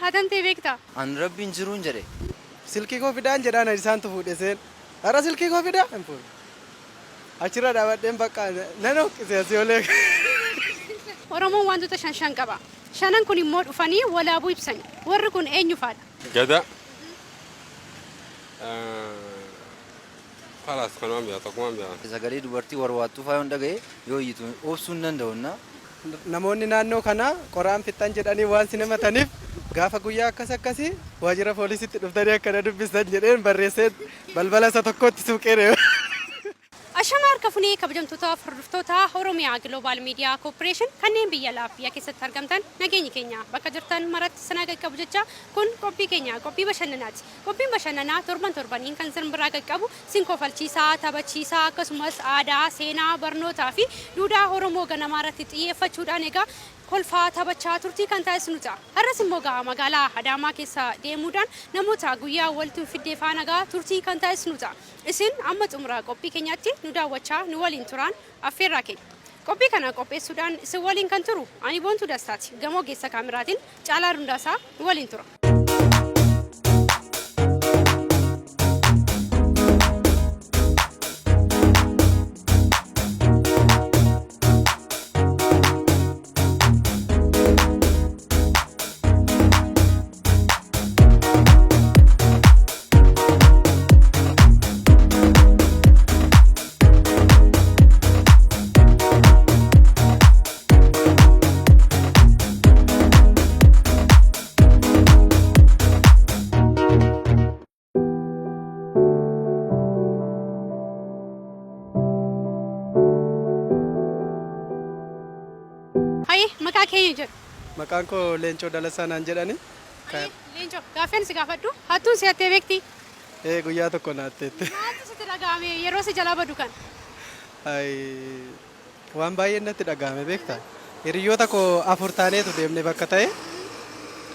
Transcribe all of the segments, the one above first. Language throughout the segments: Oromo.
Hatan ta'e beektaa? An rabbiin jiruun jedhe. Silkii koo fidaan jedhaan isaantu fuudhe seen. Hara silkii koo fidaa hin fuudhe. Achirra dhaabadheen bakka nan hoqqise asii olee. Oromoon wantoota shan qaba. Shanan kun immoo dhufanii walaabuu ibsani. Warri kun eenyu faadha? Gada. Falas kanaan biyaa tokkumaan biyaa. Sagalee dubartii warwaattuu faayoon dhaga'e yoo iyyitu obsuun danda'unnaa. Namoonni naannoo kana qoraan fixxan jedhanii waan simataniif gaafa guyyaa akkasii waajjira poolisiitti dhuftanii akkana dubbisan jedheen barreessee balbala isa tokkotti suuqee. Ashama harka funee kabajamtoota hordoftoota Oromiyaa Global Media Corporation kanneen biyya laafiyyaa keessatti argamtan nageenyi keenya bakka jirtan maratti sanaa qaqqabu jecha kun qophii keenya qophii bashannanaati. Qophiin bashannanaa torbaniin kan isin biraa qaqqabu sinkofalchiisaa, taphachiisaa akkasumas aadaa, seenaa, barnootaa fi duudhaa Oromoo ganamaa irratti xiyyeeffachuudhaan egaa kolfaa taphachaa turtii kan taasisnu ta'a. Har'as immoo magaalaa Adaamaa keessa deemuudhaan namoota guyyaa walitti fiddee faana turtii kan taasisnu ta'a. Isin amma xumura qophii keenyaatti nu daawwachaa nu waliin turan affeerraa keenya. Qophii kana qopheessuudhaan isin waliin kan turu ani Boontuu Dastaati. Gamoo geessa kaameraatiin Caalaa Rundaasaa nu waliin tura. Maqaan koo Leencoo Dalasaa naan jedhani. Leencoo gaaffeen si gaafadhu hattuun si hattee beekti? Guyyaa tokko naatteetti. Maaltu sitti dhaga'ame yeroo si jalaa badu kan? Waan baay'ee natti dhaga'ame beektaa? Hiriyoota koo 4 taaneetu deemnee bakka ta'e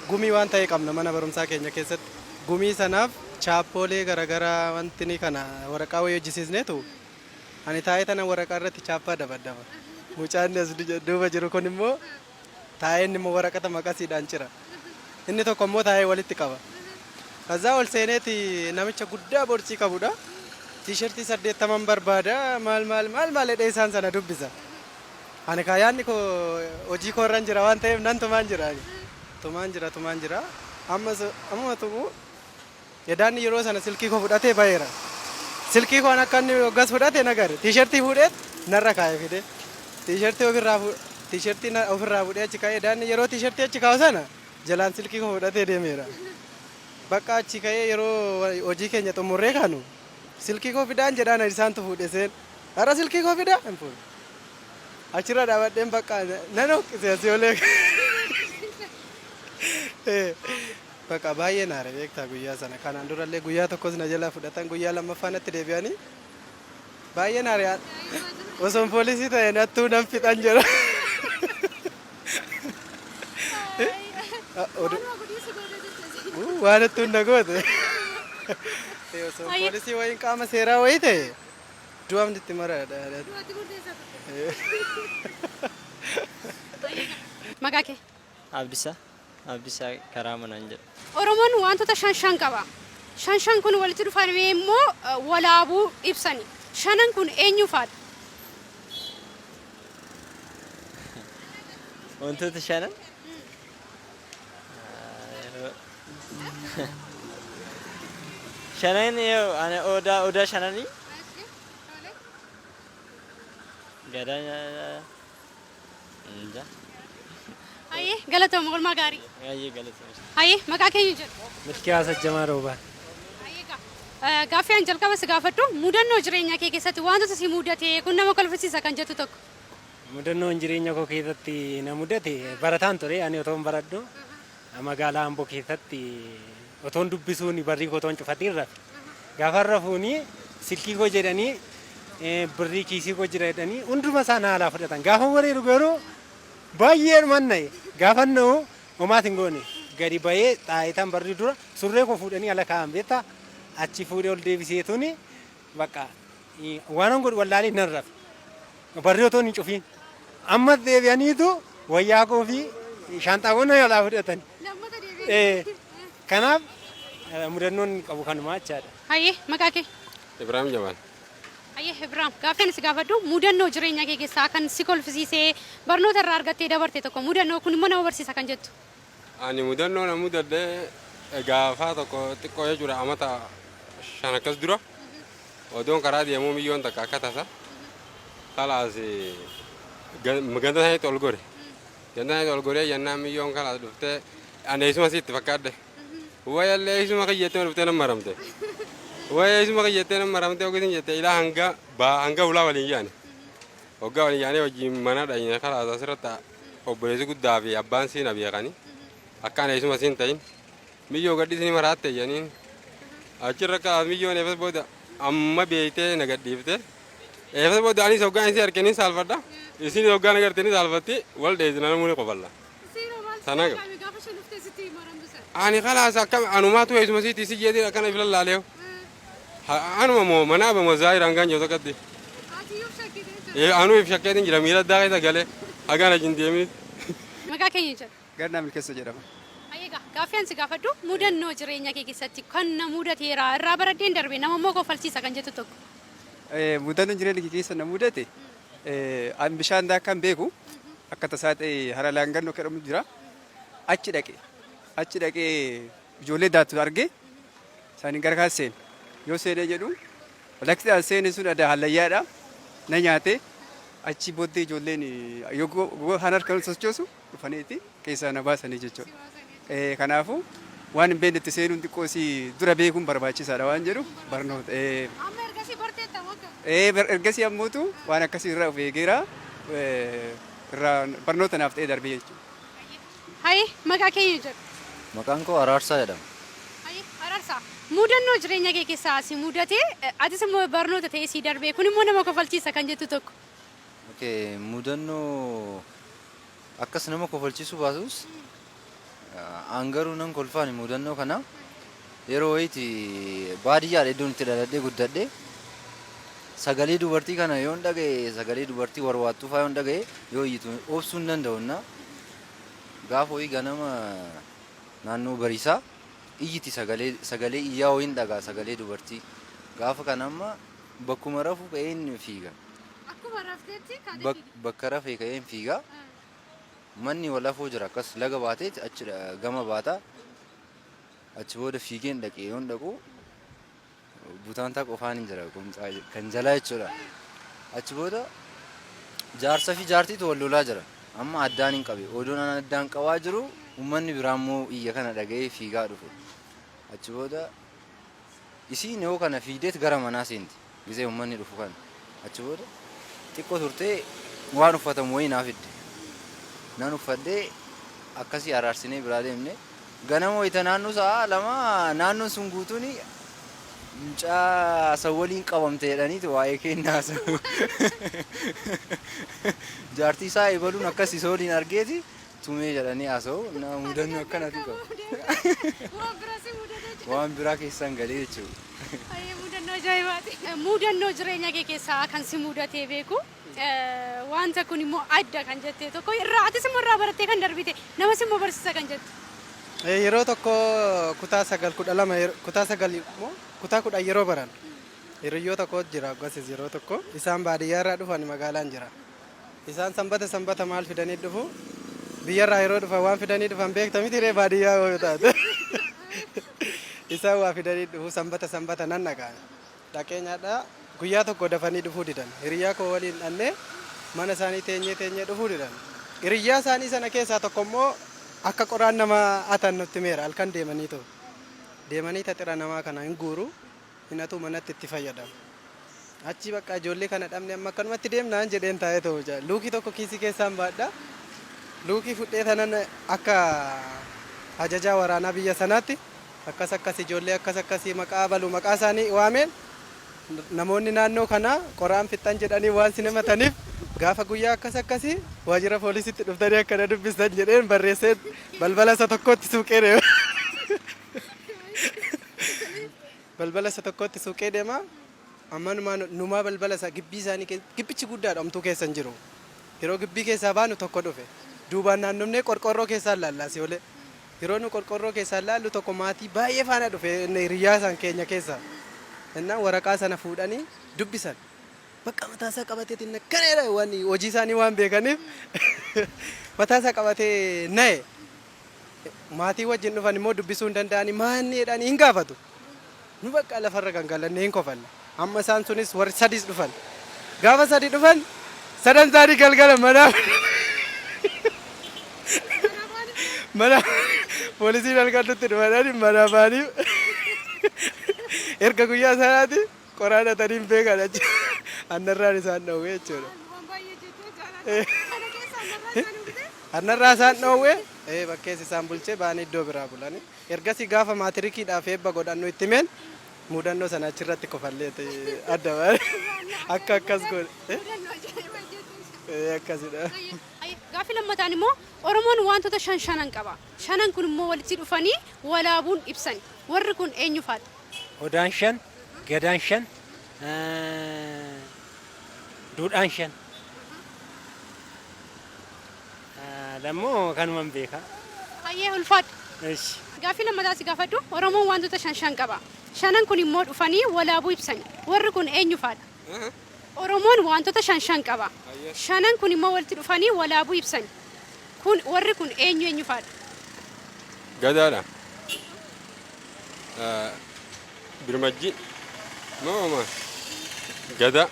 gumii waan ta'e qabna mana barumsaa keenya keessatti. Gumii sanaaf chaappoolee garaagaraa wanti ni kana waraqaa wayii hojjisiisneetu ani taa'ee tana waraqaa irratti chaappaa dabaddaba. Mucaan as duuba jiru kun immoo taa'een immoo waraqata maqasiidhaan cira. Inni tokko immoo taa'ee walitti qaba. Kazaa ol seeneeti namicha guddaa borsii qabudha. Tiishartii 80 barbaada maal jedhee isaan sana dubbisa. Ani kaayaanni koo hojii koo irra jira waan ta'eef nan tumaan jira. Tumaan jira. Amma tumu edaanni yeroo sana silkii koo fudhatee baheera. Silkii koo akka inni hoggas fudhate nagare. Tiishartii fuudheet narra kaa'ee fide. Tiishartii ofirraa fuudhee achi kaa'ee edaanni yeroo tiishartii achi kaa'u sana jalaan silkii koo fudhatee deemeera. Bakka achi ka'ee yeroo hojii keenya xumurree kaanu silkii koo fidaan jedhaan isaantu fuudhe seen. Hara silkii koo fidaa hin fuudhe. Achirra dhaabadheen bakka nan hoqqise asii olee. Bakka baay'ee naare beektaa guyyaa sana. Kanaan durallee guyyaa tokkos na jalaa fudhatan guyyaa lammaffaa natti deebi'anii baay'ee naare. Osoon poolisii ta'e nattuu nan fixan jira. Waan ittuun na goote. Osoon poolisii wayiin qaama seeraa wayii ta'e du'amni itti maraadha. Maqaa kee? Abdisaa karaa manaan jedha. Oromoon wantoota shan qaba. Shan kun walitti dhufanii immoo walaabuu ibsani. Shanan kun eenyu faadha? Wantoota shanan? Shanan yoo ani odaa shananii? Gadaa Aye, galatoom oolmaa gaarii. galatoom. Aye, maqaa keenya jedhu. Milkiyaa Sajjamaa Roobaa. Gaaffii an jalqaba si gaafadhu mudannoo jireenya kee keessatti wantoota si mudate kun nama kolfisiisa kan jettu tokko. Mudannoon jireenya koo keessatti na mudate barataan ture ani otoon baradhu magaalaa Amboo keessatti otoon dubbisuun barrii koo otoon cufatiin rafe. Gaafa rafuuni silkii koo jedhanii birrii kiisii koo jira jedhanii hunduma isaa na alaa fudhatan. Gaafa wareeru garuu baay'ee manna'e gaafa na'u homaatiin goone gadi bahee xaayitaan barrii dura surree koo fuudhanii ala kaa'an beektaa achi fuudhee ol deebiseetuuni bakka waan godhu wallaalee nan rafe. Barrii otoon hin cufiin amma deebi'aniitu wayyaa koo fi shaanxaawwan alaa fudhatan. Kanaaf mudannoon qabu kanumaa jechaadha. Hayyee maqaa kee? Ibrahim Jamal. Hayyee Ibraam gaaffeen si gaafadhu mudannoo jireenya kee keessaa kan si kolfisiisee barnoota irraa argattee dabarte tokko mudannoo kun immoo nama barsiisa kan jettu. Ani mudannoo na mudadhee gaafaa tokko xiqqoo jechuudha amata 5 akkas dura. Odoon karaa deemuu miyyoon takka akka tasa. Kalaas ganda isaaniitti ol gore. Ganda isaaniitti ol goree jennaan miyyoon kalaas dhuftee aneesuma sitti fakkaadde. Wayallee isuma kiyyettee dhuftee nama maramte. Wayya isuma kiyyettee nama maramte ogeessin jettee ilaa hanga ulaa waliin yaane. Hoggaa waliin yaanee wajjin mana dhayine kalaas asirratti obboleessi guddaa fi abbaan siina beekanii. Akka aneesuma siin ta'in miyyoo gadhiisni maraatte janiin. Achirra kalaas miyyoon eefas booda amma beeytee na gadhiifte. Eefas booda anis hoggaan isii harkanii saalfadha. Isin hoggaan agartanii saalfatti wal dheesina namuuni qofalla. Sana gaba. Ani kalaas akka anumaatu eesuma siiti isi jeetiin akkana if lallaaleewu. Anuma moo manaa bamoo zaahir hangaan jiru tokkotti. Anuu if shakkeetiin jira miila addaa keessa galee hagaan ajin deemini. Maqaa keenya jedha. Gannaa milkeessa jedhama. Hayyeegaa gaaffeen si gaafadhu mudannoo jireenya kee keessatti kan na mudateera irraa baraddeen darbe nama immoo kofalchiisa kan jettu tokko. Mudannoon jireenya kee keessa na mudate an bishaan daakkan beeku akka tasaa ta'e hara laangannoo jedhamu jira. Achi dhaqee ijoollee daattu argee isaanii gara kaas seene yoo seenee jedhu lakkiidhaan seene sun adda hallayyaadha na nyaate achi booddee ijoolleen yoo harka sochoosu dhufaniiti keessaa na baasanii jechuudha. Kanaafuu waan hin beekne itti seenuun xiqqoo si dura beekuun barbaachisaadha waan jedhu barnoota. Amma ergasii barteetta wagga. Ergasii ammoo waan akkasii irraa of eegeera irraa barnoota naaf ta'ee darbee jechuudha. Hayyee maqaa keenya jedha. Maqaan koo Araarsaa jedhama. Hayyee Araarsaa mudannoo jireenya kee keessaa si mudatee atis immoo barnoota ta'ee si darbee kun immoo nama kofalchiisa kan jettu tokko. Mudannoo akkas nama kofalchiisuu baasus angaruu nan kolfaan mudannoo kana yeroo wayiiti baadiyyaadha iddoon itti dhaladhee guddadhee sagalee dubartii kana yoo hin dhaga'e sagalee dubartii warwaattuu fa'aa yoo hin dhaga'e yoo iyyitu obsuu hin danda'u. Gaafa wayii ganama naannoo bariisaa iyyiti sagalee iyyaa wayiin dhagaa sagalee dubartii gaafa kana amma bakkuma rafuu ka'een fiiga. Akkuma rafteetti Bakka rafee ka'een fiiga. Manni walafoo jira akkas laga baatee achi gama baataa achi booda fiigeen dhaqee yoon dhaqu butaantaa qofaan hin jira kan jalaa jechuudha. Achi booda jaarsa fi jaartiitu wal lolaa jira. Amma addaan hin qabe odoon addaan qabaa jiru uummanni biraa immoo iyya kana dhaga'ee fiigaa dhufe. Achi booda isiin yoo kana fiideet gara manaa seenti gisee uummanni dhufu kana. Achi booda xiqqoo turtee waan uffatamu wayii naaf fidde. Nan uffadhee akkasii araarsinee biraa deemne ganama wayita naannoo sa'a lama naannoon sun guutuun mucaa san waliin qabamte jedhaniiti waa'ee kennaa haasa'u. Jaartii isaa eebaluun akkas isa waliin argeeti tumee jedhanii haasa'u nama mudannoo akkanatu qabu. Waan biraa keessaan galee jechuudha. Mudannoo ajaa'ibaati. Mudannoo jireenya kee keessaa kan si mudatee beeku wanta kun immoo adda kan jettee tokko irraa atis immoo irraa barattee kan darbite namas immoo barsiisa kan jettu. Yeroo tokko kutaa 10 yeroo baran hiriyyoo tokko jira gosis yeroo tokko isaan baadiyyaa irraa dhufan magaalaan jira. Isaan sanbata maal fidanii dhufu biyyarraa yeroo dhufan waan fidanii dhufan beekta miti ree baadiyyaa yoo taate. Isaan waa fidanii dhufu sanbata nan dhaqaan dhaqeenyaadha guyyaa tokko dafanii dhufuu didan hiriyyaa koo waliin dhannee mana isaanii teenyee dhufuu didan. Hiriyyaa isaanii sana keessaa tokko immoo akka qoraan nama atan nutti meera halkan deemanii taxira namaa kana hin guuru hinatu manatti itti fayyadamu. Achi bakka ijoollee kana dhabne amma akkanumatti deemnaan jedheen taa'ee ta'u jira. Luukii tokko kiisii keessaan baadha. Luukii fudhee tanan akka ajajaa waraanaa biyya sanaatti akkas ijoollee akkasii maqaa balu maqaa isaanii waameen namoonni naannoo kana qoraan fixxan jedhanii waan sinemataniif gaafa guyyaa akkasii waajjira poolisiitti dhuftanii akkana dubbistan jedheen barreessee balbala isa tokkotti suuqee deema. Balbala isa tokkotti suuqee deema. Amma numaa balbala isaa gibbii isaanii gibbichi guddaadha omtuu keessa hin jiru. Yeroo gibbii keessaa baanu tokko dhufe. Duubaan naannofnee qorqorroo keessaan laallaasee olee. yeroo nu qorqorroo keessaa laallu tokko maatii baay'ee faana dhufe hiriyaa isaan keenya keessa innaa waraqaa sana fuudhanii dubbisan bakka mataasaa qabateetiin nakkaneedha waan hojii isaanii waan beekaniif mataasaa qabatee na'e maatii wajjin dhufan immoo dubbisuu hin danda'anii maanneedhaan hin gaafatu nu bakka lafarra gangalannee hin kofanne amma isaan sunis warri sadis dhufan gaafa sadi dhufan sadan isaanii galgala mana poolisiin halkannutti dhufanii mana baanii erga guyyaa sanaati qoraanatanii hin beekan achi annarraan isaan dhowwee jechuudha. Annarraa isaan dhowwee bakkees isaan bulchee baanii iddoo biraa bulanii ergasii gaafa maatirikiidhaaf eebba godhannu itti meen mudannoo sana achirratti kofallee adda baay'ee akka akkas godhe akkasidha. Gaaffii lammataan immoo Oromoon wantoota shanan qaba. Shanan kun immoo walitti dhufanii walaabuun ibsan. Warri kun eenyu faadha? Odaan shan, gadaan shan, duudhaan shan. Lammoo kanuman beeka. Hayyee ulfaadha. Gaaffii lammataa si gaafadhu Oromoon wantoota shan qaba. Shanan kun immoo dhufanii walaabuu ibsan. Warri kun eenyu faadha? Oromoon wantoota shan qaba. Shanan kun immoo walitti dhufanii walaabuu ibsan. Warri kun eenyu faadha? Gadaadha. Birmajji. Mama. Gada.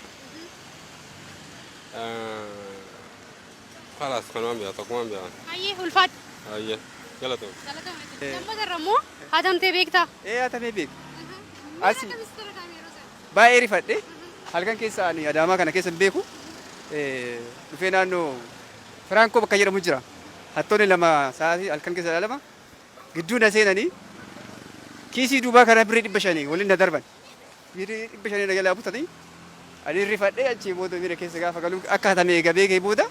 Kalas kanuman biya tokkuman biya. Hayyee ulfaadha. Hayyee. Galatoom. Lamma darrammoo hatamtee beektaa? Hatamee beek. Asi baay'ee rifadhe halkan keessa ani Adaamaa kana keessa beeku dhufee naannoo Firankoo bakka jedhamu jira. Hattoonni lama sa'aatii halkan keessa dhalama gidduu na seenanii kiisii duubaa kana birrii 500 waliin na darban. Birrii 500 na jalaa butanii ani rifadhe achi booda bira keessa gaafa galu akka hatamee eega beekee booda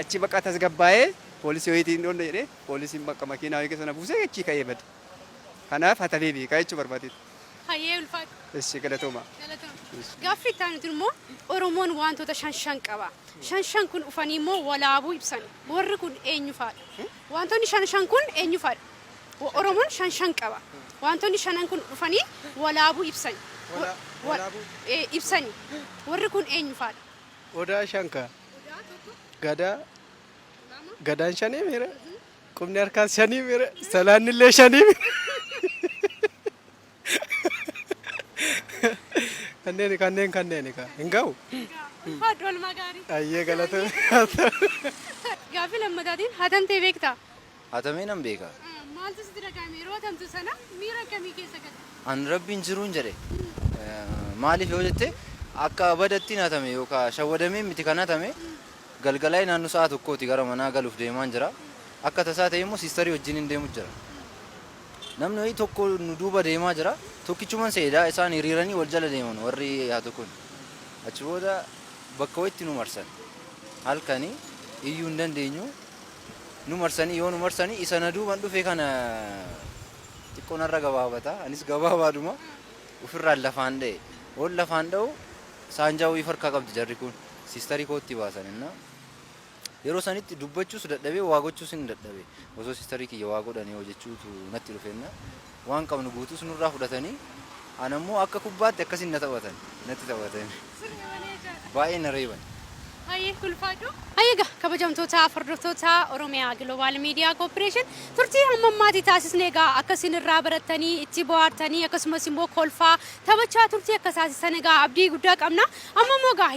achi bakka tasgabbaa'ee poolisii wayitiin dhoonna jedhee poolisiin bakka makiinaa wayii keessa na buusee achi ka'ee bade. Kanaaf hatamee beekaa jechuu barbaadeetu. Hayyee ulfaadha. Eshi galatooma. Gaaffii itti aanutu immoo Oromoon wantoota shan qaba. Shan kun dhufanii immoo walaabuu ibsan. Warri kun eenyu faadha? Wantoonni shan kun eenyu faadha? Oromoon shan qaba. Wantoonni shanan kun dhufanii walaabuu ibsan. Walaabuu Ibsani. Warri kun eenyu faadha? odaa shanka gadaan shanii mira qubni harkaan shanii mira salaannillee shanii mira. kanneen ka hin ga'u. Faaddool magaarii. Ayyee galata. Gaaffii lammataatiin hatamtee beektaa? Hatamee nan beeka. Maaltu sitti dhagahame yeroo hatamtu sana miira akkamii keessa galte? An rabbiin jiruun jedhe maaliif yoo jette akka badattiin hatame yookaan shawwadamee miti kan hatame galgalaa naannoo sa'a tokkooti gara manaa galuuf deemaan jira. Akka tasaa ta'e immoo siistarii wajjin hin deemu jira. Namni wayii tokko nu duuba deemaa jira. Tokkichuman seedaa isaan hiriiranii wal jala deeman warri haatu kun. Achi booda bakka wayitti nu marsan. Halkanii iyyuu hin dandeenyu. Nu marsanii yoo nu marsanii isa na duuban dhufe kana xiqqoon irra gabaabata. Anis gabaabaadhuma ofirraan lafaan dha'e. Ol lafaan dha'u saanjaa wayii farkaa qabdi jarri kun. Siistarii kootti baasan innaa. Yeroo sanitti dubbachuus dadhabee waa gochuus hin dadhabe. Osoo siistarii kiyya waa godhanii hojjechuutu natti dhufeenna. Waan qabnu guutuus nurraa fudhatanii anammoo akka kubbaatti akkasiin na taphatan natti taphatan. Baay'ee na reeban. Hayyee ulfaadhu. Hayyee kabajamtoota hordoftoota Oromiyaa Global Media Corporation turtii hamma ammaatii taasisne egaa akkasiin irraa barattanii itti bohaartanii akkasumas immoo kolfaa taphachaa turtii akka taasisan egaa abdii guddaa qabna. Amma immoo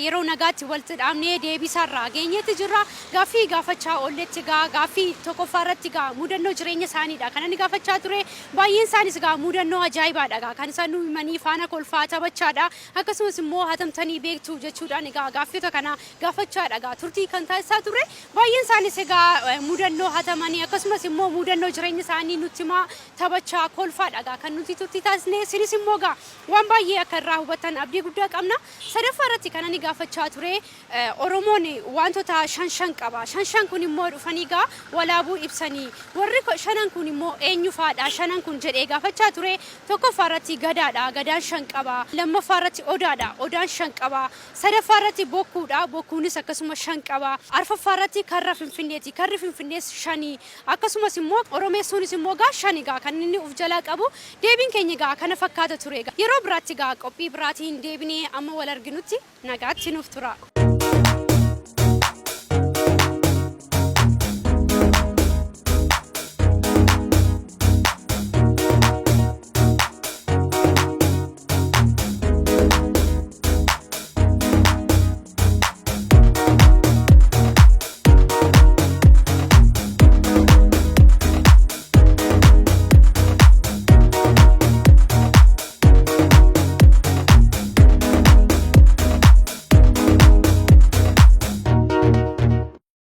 yeroo nagaatti walitti dhaabnee deebisaarraa geenyetti jirra. Gaaffii gaafachaa oolletti egaa gaaffii tokkoffaa irratti egaa mudannoo jireenya isaaniidha. Kan inni gaafachaa ture baay'een isaanis egaa mudannoo ajaa'ibaadha egaa kan isaan nu himanii faana kolfaa taphachaadha. Akkasumas immoo hatamtanii beektu jechuudhaan egaa gaaffii kana gaafachaa dhagaa turtii kan taasisaa ture baay'een isaanis egaa mudannoo hatamanii akkasumas immoo mudannoo jireenya isaanii nutti himaa taphachaa kolfaa dhagaa kan nuti turtii taasisne isinis immoo egaa waan baay'ee akka irraa hubatan abdii guddaa qabna. Sadaffaa irratti kan inni gaafachaa ture Oromoon wantoota shan qaba. Shan kun immoo dhufanii egaa walaabuu ibsanii warri shanan kun immoo eenyu faadha shanan kun jedhee gaafachaa ture. Tokkoffaa irratti gadaadha gadaan 5 qaba. Lammaffaa irratti odaadha odaan 5 qaba. Sadaffaa irratti bokkuudha. Bokkuunis akkasuma 5 qaba. Arfaffaarratti karra Finfinneeti. Karri Finfinnees 5. Akkasumas immoo Oromeessuunis immoo 5 kan inni uf jalaa qabu. Deebiin keenya kana fakkaata ture. Yeroo biraatti qophii biraatiin deebinee amma wal arginutti nagaatti nuuf tura.